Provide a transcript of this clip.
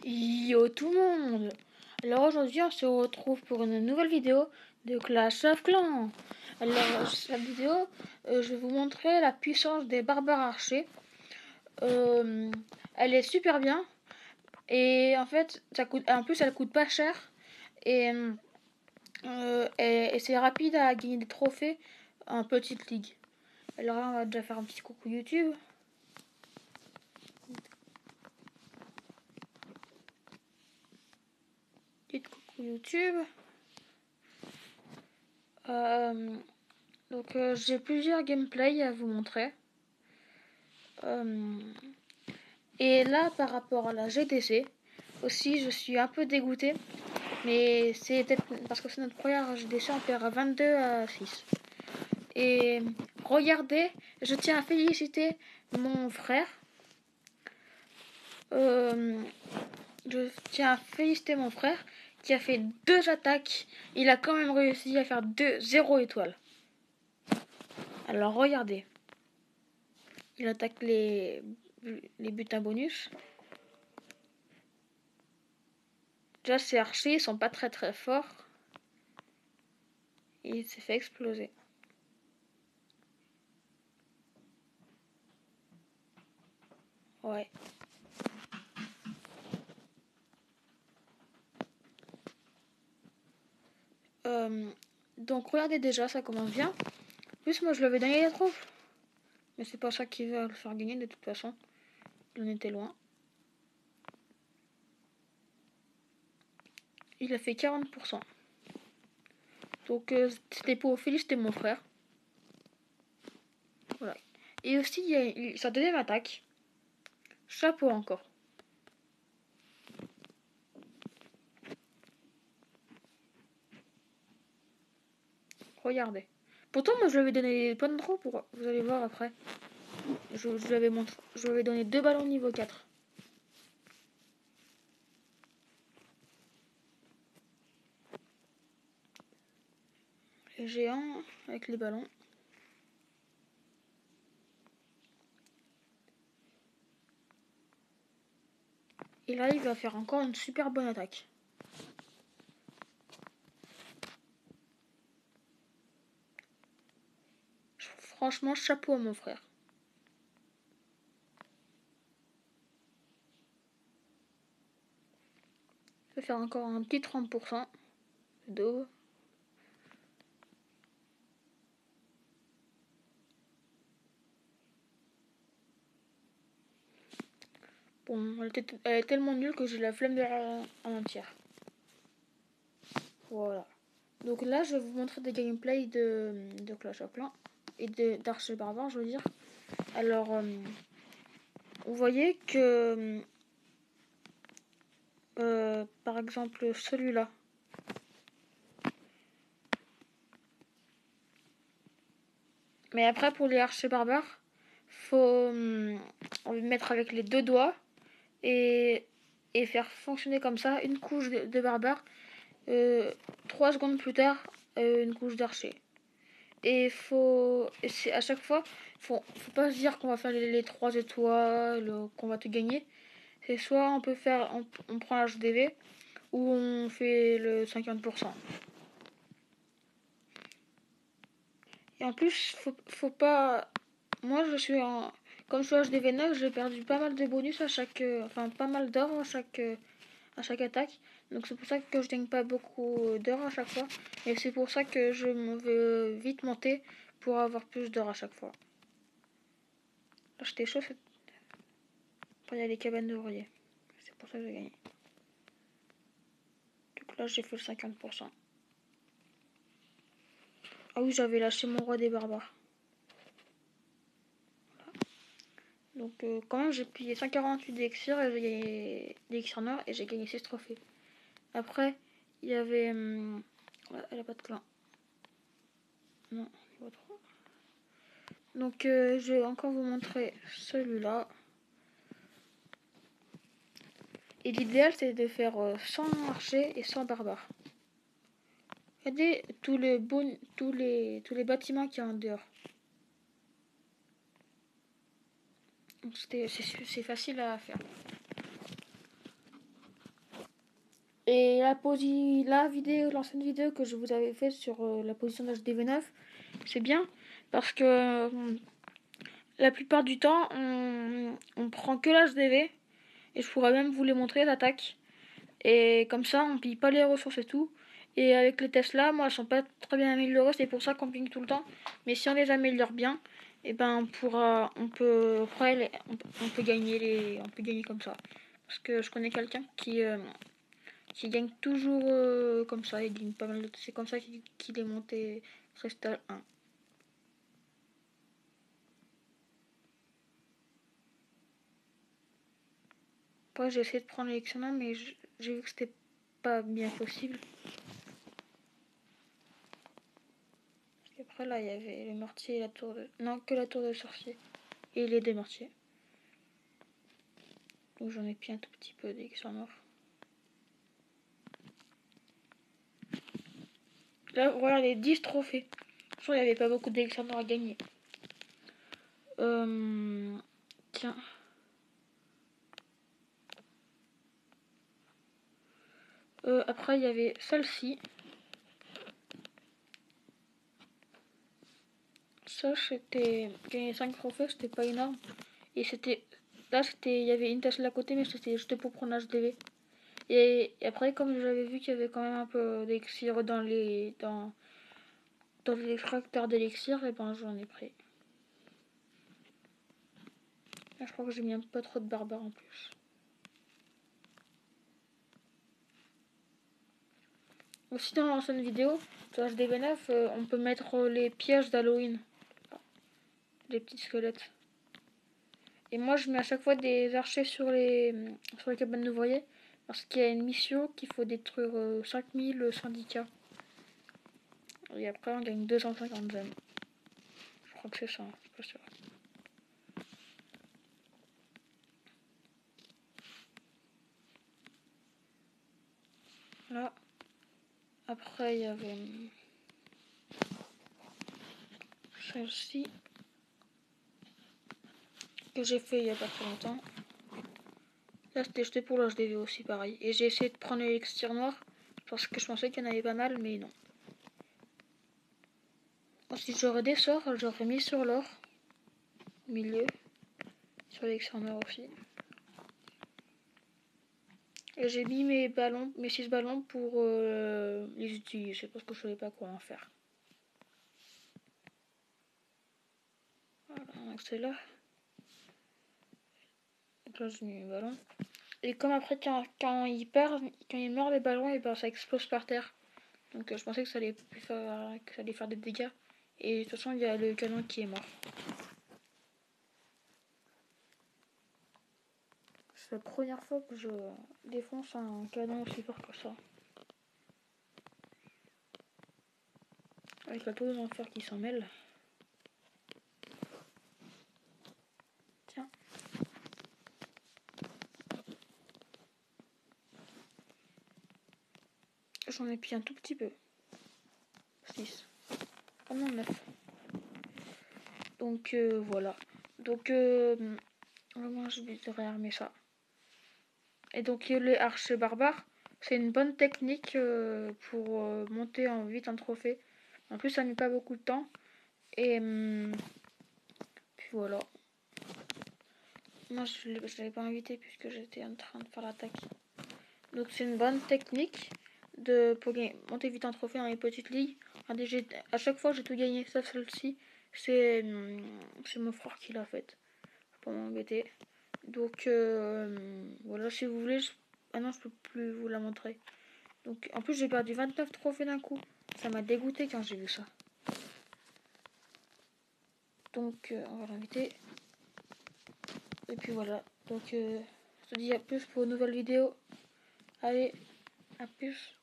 Yo tout le monde! Alors aujourd'hui on se retrouve pour une nouvelle vidéo de Clash of Clans. Alors cette vidéo, je vais vous montrer la puissance des barbares archers. Elle est super bien et en fait en plus elle coûte pas cher et, et c'est rapide à gagner des trophées en petite ligue. Alors là on va déjà faire un petit coucou YouTube. Petit coucou YouTube. Donc j'ai plusieurs gameplays à vous montrer. Et là, par rapport à la GTC, aussi, je suis un peu dégoûté. Mais c'est peut-être parce que c'est notre première GTC, on perd à 22 à 6. Et regardez, je tiens à féliciter mon frère. Je tiens à féliciter mon frère qui a fait 2 attaques. Il a quand même réussi à faire 0 étoiles. Alors regardez. Il attaque les butins bonus. Déjà, ces archers sont pas très forts. Il s'est fait exploser. Ouais. Donc regardez déjà, ça commence bien. En plus, moi je l'avais donné les troupes. Mais c'est pas ça qui va le faire gagner de toute façon. Il en était loin. Il a fait 40%. Donc c'était pour féliciter mon frère. Voilà. Et aussi, il y a sa deuxième attaque. Chapeau encore. Regardez. Pourtant, moi je lui avais donné plein de draws pour. Vous allez voir après. Je lui avais montré. Je lui avais donné 2 ballons niveau 4. Les géants avec les ballons. Et là, il va faire encore une super bonne attaque. Franchement, chapeau à mon frère. Je vais faire encore un petit 30% d'eau. Bon, elle est tellement nulle que j'ai la flemme de la en entière. Voilà. Donc là, je vais vous montrer des gameplays de Clash of Clans et d'Archer Barbare, je veux dire. Alors, vous voyez que, par exemple, celui-là. Mais après, pour les Archers Barbares, faut on va mettre avec les 2 doigts et faire fonctionner comme ça une couche de barbare. 3 secondes plus tard, une couche d'archer. Et c'est à chaque fois, faut pas se dire qu'on va faire les 3 étoiles, qu'on va tout gagner. C'est soit on peut faire, on prend l'HDV ou on fait le 50%. Et en plus, faut pas. Moi, comme je suis HDV 9, j'ai perdu pas mal de bonus à chaque. Enfin, pas mal d'or à chaque attaque. Donc c'est pour ça que je gagne pas beaucoup d'or à chaque fois. Et c'est pour ça que je me veux vite monter pour avoir plus d'or à chaque fois. Là j'étais chaud. Après il y a les cabanes d'ouvriers. C'est pour ça que j'ai gagné. Donc là j'ai fait le 50%. Ah oui, j'avais lâché mon roi des barbares. Voilà. Donc quand même j'ai pillé 148 d'élixir et j'ai gagné d'élixir noir et j'ai gagné 6 trophées. Après il y avait... elle a pas de clan. Non, il pas trop. Donc je vais encore vous montrer celui-là. Et l'idéal c'est de faire 100 archers et 100 barbares. Regardez tous les bâtiments qu'il y a en dehors. C'est facile à faire. Et l'ancienne vidéo que je vous avais faite sur la position d'HDV9, c'est bien parce que la plupart du temps, on prend que l'HDV et je pourrais même vous les montrer l'attaque. Et comme ça, on pille pas les ressources et tout. Et avec les Tesla, moi, elles sont pas très bien améliorées, c'est pour ça qu'on ping tout le temps. Mais si on les améliore bien, et ben on pourra, on peut, après, on peut gagner on peut gagner comme ça. Parce que je connais quelqu'un qui gagne toujours comme ça, il gagne pas mal de, c'est comme ça qu'il est monté Crystal 1. Après, j'ai essayé de prendre l'élection, mais j'ai vu que c'était pas bien possible. Et après, là, il y avait le mortier et la tour de... Non, que la tour de sorcier. Et les deux mortiers. Donc j'en ai pris un tout petit peu d'élection noir. Là, voilà les 10 trophées. Je crois qu'il n'y avait pas beaucoup d'élection noir à gagner. Tiens. Après, il y avait celle-ci. Ça, c'était gagner 5 trophées, c'était pas énorme. Et c'était. Là, il y avait une Tesla à côté, mais c'était juste pour prendre HDV. Et après, comme j'avais vu qu'il y avait quand même un peu d'élixir dans l'extracteur d'élixir, et ben j'en ai pris. Là, je crois que j'ai mis un peu trop de barbares en plus. Aussi dans l'ancienne vidéo, sur HDV9, on peut mettre les pièges d'Halloween. Des petits squelettes. Et moi, je mets à chaque fois des archers sur les cabanes d'ouvriers. Parce qu'il y a une mission qu'il faut détruire 5000 syndicats. Et après, on gagne 250 gemmes. Je crois que c'est ça, je suis pas sûr. Là. Après, il y avait celle-ci. Que j'ai fait il y a pas très longtemps. Là, c'était jeté pour l'HDV aussi, pareil. Et j'ai essayé de prendre l'élixir noir. Parce que je pensais qu'il y en avait pas mal, mais non. Ensuite, j'aurais des sorts, j'aurais mis sur l'or. Au milieu. Sur l'élixir noir aussi. Et j'ai mis mes 6 ballons pour les utiliser parce que je savais pas quoi en faire. Voilà, donc c'est là. Donc là, j'ai mis mes ballons. Et comme après, quand il meurt les ballons, et ben ça explose par terre. Donc je pensais que ça allait faire des dégâts. Et de toute façon, il y a le canon qui est mort. C'est la première fois que je défonce un canon aussi fort que ça. Avec la tour des enfers qui s'en mêle. Tiens. J'en ai pris un tout petit peu. 6. Oh non, 9. Donc voilà. Donc moi je vais réarmer ça. Et donc les archers barbares, c'est une bonne technique pour monter en vite un trophée. En plus ça met pas beaucoup de temps. Et puis voilà. Moi je l'avais pas invité puisque j'étais en train de faire l'attaque. Donc c'est une bonne technique pour monter vite un trophée dans les petites ligues. À chaque fois j'ai tout gagné sauf celle-ci. C'est mon frère qui l'a faite. Pour m'embêter. Donc voilà, si vous voulez, ah non, je peux plus vous la montrer. Donc en plus j'ai perdu 29 trophées d'un coup. Ça m'a dégoûté quand j'ai vu ça. Donc on va l'inviter. Et puis voilà. Donc je te dis à plus pour une nouvelle vidéo. Allez, à plus.